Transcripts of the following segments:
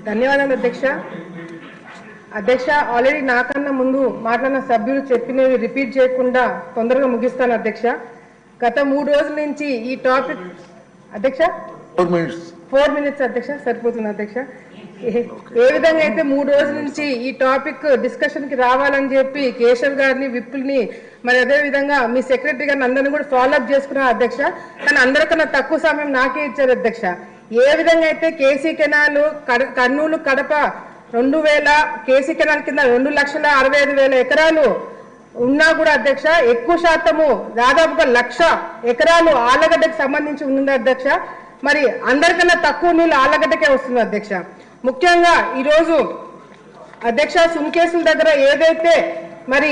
ధన్యవాదాలు అధ్యక్ష. అధ్యక్ష, ఆల్రెడీ నాకన్నా ముందు మాట్లాడిన సభ్యులు చెప్పినవి రిపీట్ చేయకుండా తొందరగా ముగిస్తాను అధ్యక్ష. గత 3 రోజుల నుంచి ఈ టాపిక్ అధ్యక్ష 4 మినిట్స్ అధ్యక్ష సరిపోతుంది అధ్యక్ష. ఏ విధంగా అయితే 3 రోజుల నుంచి ఈ టాపిక్ డిస్కషన్ కి రావాలని చెప్పి కేశవ్ గారిని విప్పుల్ని మరి అదే విధంగా మీ సెక్రటరీ గారిని అందరినీ కూడా ఫాలోఅప్ చేసుకున్నారు అధ్యక్ష. కానీ అందరికన్నా తక్కువ సమయం నాకే ఇచ్చారు అధ్యక్ష. ఏ విధంగా అయితే KC canal Kurnool Kadapa 2000 KC canal కింద 2,65,000 ఎకరాలు ఉన్నా కూడా అధ్యక్ష ఎక్కువ శాతము దాదాపుగా 1,00,000 ఎకరాలు ఆలగడ్డకు సంబంధించి ఉంది అధ్యక్ష. మరి అందరికన్నా తక్కువ నీళ్ళు ఆలగడ్డకే వస్తుంది అధ్యక్ష. ముఖ్యంగా ఈరోజు అధ్యక్ష సుంకేసుల దగ్గర ఏదైతే మరి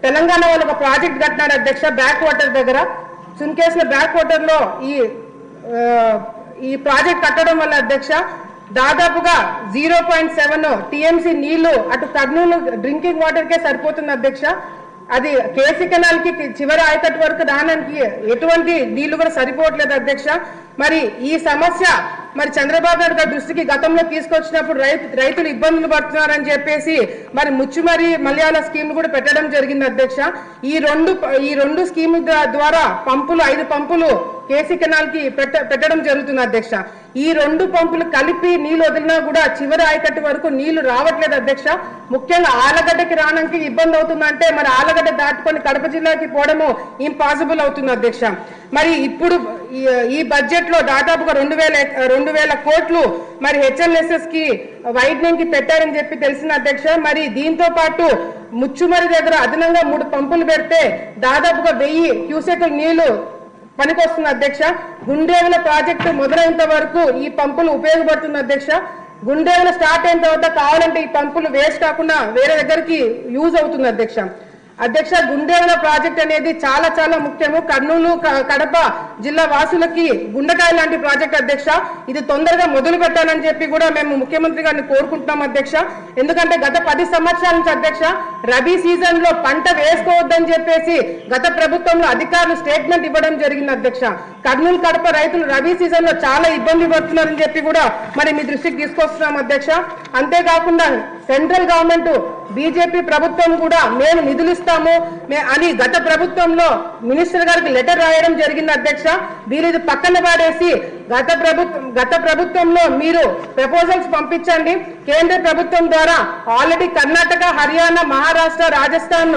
తెలంగాణ వాళ్ళు ఒక ప్రాజెక్ట్ కట్టినారు అధ్యక్ష బ్యాక్ వాటర్ దగ్గర. సుంకేసుల బ్యాక్ వాటర్ లో ఈ ప్రాజెక్ట్ కట్టడం వల్ల అధ్యక్ష దాదాపుగా 0.7 టీఎంసీ నీళ్లు అటు కర్నూలు డ్రింకింగ్ వాటర్ కే సరిపోతుంది అధ్యక్ష. అది కేసీ కెనాల్ కి చివరి ఆయకట్టు వరకు రావడానికి ఎటువంటి నీళ్లు కూడా సరిపోవట్లేదు అధ్యక్ష. మరి ఈ సమస్య మరి చంద్రబాబు నాయుడు గారి దృష్టికి గతంలో తీసుకొచ్చినప్పుడు రైతులు ఇబ్బందులు పడుతున్నారని చెప్పేసి మరి ముచ్చుమరి మలయాళ స్కీమ్ కూడా పెట్టడం జరిగింది అధ్యక్ష. ఈ రెండు స్కీముల ద్వారా పంపులు 5 పంపులు కేసీ కెనాల్ కి పెట్టడం జరుగుతుంది అధ్యక్ష. ఈ 2 పంపులు కలిపి నీళ్లు వదిలినా కూడా చివరి ఆయకట్టు వరకు నీళ్లు రావట్లేదు అధ్యక్ష. ముఖ్యంగా ఆలగడ్డకి రావడానికి ఇబ్బంది అవుతుందంటే మరి ఆలగడ్డ దాటుకొని కడప జిల్లాకి పోవడము ఇంపాసిబుల్ అవుతుంది అధ్యక్ష. మరి ఇప్పుడు ఈ బడ్జెట్ లో దాదాపుగా 2,000 కోట్లు మరి హెచ్ఎల్ఎస్ఎస్ కి వైడ్నింగ్ కి పెట్టారని చెప్పి తెలిసిన అధ్యక్ష. మరి దీంతో పాటు ముచ్చుమరి దగ్గర అదనంగా 3 పంపులు పెడితే దాదాపుగా 1000 క్యూసెక్ల నీళ్లు పనికొస్తుంది అధ్యక్ష. గుండేవుల ప్రాజెక్టు మొదలైనంత వరకు ఈ పంపులు ఉపయోగపడుతుంది అధ్యక్ష. గుండేవుల స్టార్ట్ అయిన తర్వాత కావాలంటే ఈ పంపులు వేస్ట్ కాకుండా వేరే దగ్గరికి యూజ్ అవుతుంది అధ్యక్ష. గుండేవుల ప్రాజెక్ట్ అనేది చాలా చాలా ముఖ్యము. కర్నూలు కడప జిల్లా వాసులకి గుండెకాయ లాంటి ప్రాజెక్ట్ అధ్యక్ష. ఇది తొందరగా మొదలు పెట్టాలని చెప్పి కూడా మేము ముఖ్యమంత్రి గారిని కోరుకుంటున్నాం అధ్యక్ష. ఎందుకంటే గత 10 సంవత్సరాల నుంచి అధ్యక్ష రబీ సీజన్ లో పంట వేసుకోవద్దని చెప్పేసి గత ప్రభుత్వంలో అధికారులు స్టేట్మెంట్ ఇవ్వడం జరిగింది అధ్యక్ష. కర్నూలు కడప రైతులు రబీ సీజన్ లో చాలా ఇబ్బంది పడుతున్నారని చెప్పి కూడా మరి మీ దృష్టికి తీసుకొస్తున్నాం అధ్యక్ష. అంతేకాకుండా సెంట్రల్ గవర్నమెంట్ బీజేపీ ప్రభుత్వం కూడా మేము నిధులు ఇస్తాము అని గత ప్రభుత్వంలో మినిస్టర్ గారికి లెటర్ రాయడం జరిగింది అధ్యక్ష. వీళ్ళు పక్కన పాడేసి గత ప్రభుత్వంలో మీరు ప్రపోజల్స్ పంపించండి. కేంద్ర ప్రభుత్వం ద్వారా ఆల్రెడీ కర్ణాటక, హర్యానా, మహారాష్ట్ర, రాజస్థాన్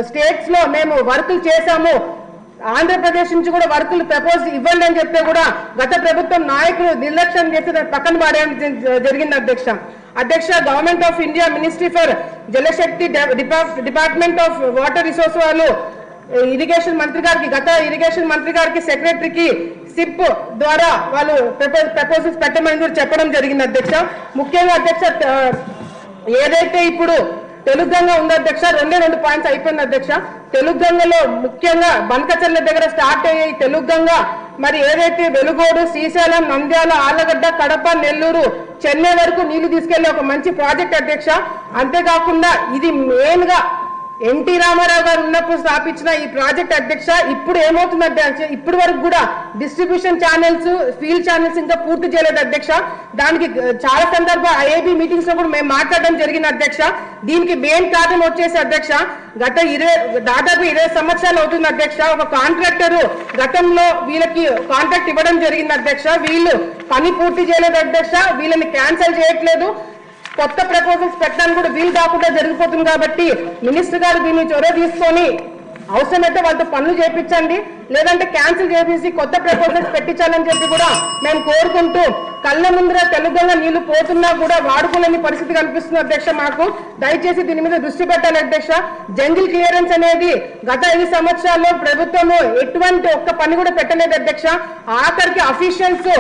స్టేట్స్ లో మేము వర్కులు చేశాము. ఆంధ్రప్రదేశ్ నుంచి కూడా వర్కులు ప్రపోజ్ ఇవ్వండి అని చెప్తే కూడా గత ప్రభుత్వం నాయకులు నిర్లక్ష్యం చేసి పక్కన పాడేయడం జరిగింది అధ్యక్ష. Government of India ministry for Jal Shakti department of water resource వాళ్ళు ఇరిగేషన్ మంత్రి గారికి గత ఇరిగేషన్ మంత్రి గారికి సెక్రటరీకి సిప్ ద్వారా వాళ్ళు ప్రపోజల్స్ పెట్టమని కూడా చెప్పడం జరిగింది అధ్యక్ష. ముఖ్యంగా అధ్యక్ష ఏదైతే ఇప్పుడు తెలుగంగ ఉంది అధ్యక్ష 2 పాయింట్స్ అయిపోయింది అధ్యక్ష. తెలుగంగలో ముఖ్యంగా బనకచర్ల దగ్గర స్టార్ట్ అయ్యాయి తెలుగంగ. మరి ఏదైతే వెలుగోడు, శ్రీశైలం, నంద్యాల, ఆలగడ్డ, కడప, నెల్లూరు, చెన్నై వరకు నీళ్లు తీసుకెళ్లే ఒక మంచి ప్రాజెక్ట్ అధ్యక్ష. అంతేకాకుండా ఇది మెయిన్ గా ఎన్టీ రామారావు గారు ఉన్నప్పుడు స్థాపించిన ఈ ప్రాజెక్ట్ అధ్యక్ష. ఇప్పుడు ఏమవుతుంది అధ్యక్ష, ఇప్పటి వరకు కూడా డిస్ట్రిబ్యూషన్ ఛానల్స్, ఫీల్డ్ ఛానల్స్ ఇంకా పూర్తి చేయలేదు అధ్యక్ష. దానికి చాలా సందర్భాలు ఐఏబీ మీటింగ్స్ లో కూడా మేము మాట్లాడడం జరిగింది అధ్యక్ష. దీనికి మెయిన్ కారణం వచ్చేసి అధ్యక్ష దాదాపు 20 సంవత్సరాలు అవుతుంది అధ్యక్ష. ఒక కాంట్రాక్టర్ గతంలో వీళ్ళకి కాంట్రాక్ట్ ఇవ్వడం జరిగింది అధ్యక్ష. వీళ్ళు పని పూర్తి చేయలేదు అధ్యక్ష. వీళ్ళని క్యాన్సిల్ చేయట్లేదు. కొత్త ప్రపోజల్స్ పెట్టడానికి కూడా వీలు కాకుండా జరిగిపోతుంది. కాబట్టి మినిస్టర్ గారు దీన్ని చొరవ తీసుకొని అవసరమైతే వాళ్ళతో పనులు చేయించండి, లేదంటే క్యాన్సిల్ చేసి కొత్త ప్రపోజల్స్ పెట్టించాలని చెప్పి కూడా మేము కోరుకుంటూ, కళ్ళ ముందర తెలుగంగ నీళ్లు పోతున్నా కూడా వాడుకోలేని పరిస్థితి కనిపిస్తుంది అధ్యక్ష. మాకు దయచేసి దీని మీద దృష్టి పెట్టాలి అధ్యక్ష. జంగిల్ క్లియరెన్స్ అనేది గత 5 సంవత్సరాల్లో ప్రభుత్వము ఎటువంటి ఒక్క పని కూడా పెట్టలేదు అధ్యక్ష. ఆఖరికి అఫీషియల్స్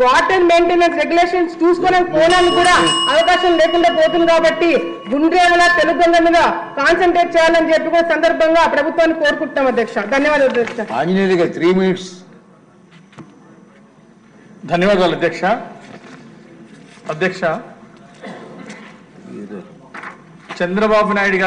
వాటర్ మెయింటెనెన్స్ రెగ్యులేషన్స్ చూసుకోవడానికి పోవడానికి కూడా అవకాశం లేకుండా పోతుంది. కాబట్టి గుండ్రేవుల తెలుగంగ మీద కాన్సన్ట్రేట్ చేయాలని చెప్పి కూడా సందర్భంగా ప్రభుత్వాన్ని కోరుకుంటున్నాం అధ్యక్ష. ధన్యవాదాలు అధ్యక్ష. ఆంజనేయులుగా 3 మినిట్స్. ధన్యవాదాలు అధ్యక్ష. చంద్రబాబు నాయుడు గారు